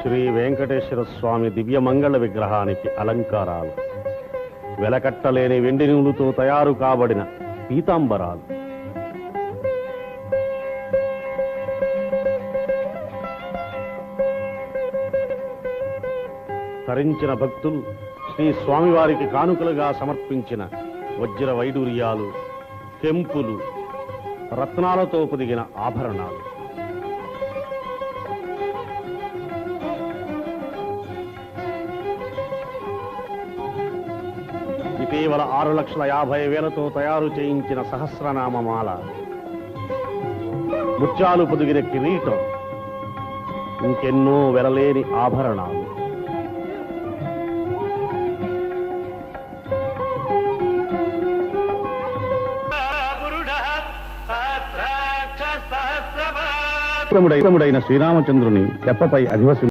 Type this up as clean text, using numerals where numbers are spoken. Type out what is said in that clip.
శ్రీ వెంకటేశ్వర స్వామి దివ్యమంగళ విగ్రహానికి అలంకారాలు, వెలకట్టలేని వెండి నూలుతో తయారు కాబడిన పీతాంబరాలు, తరించిన భక్తులు శ్రీ స్వామివారికి కానుకలుగా సమర్పించిన వజ్ర వైడూర్యాలు, కెంపులు, రత్నాలతో పొదిగిన ఆభరణాలు, ఇటీవల 6,50,000తో తయారు చేయించిన సహస్రనామమాల, ముత్యాలు పొదిగిన కిరీటం, ఇంకెన్నో వెలలేని ఆభరణాలు. శ్రీరామచంద్రుని తెప్పపై అధివసి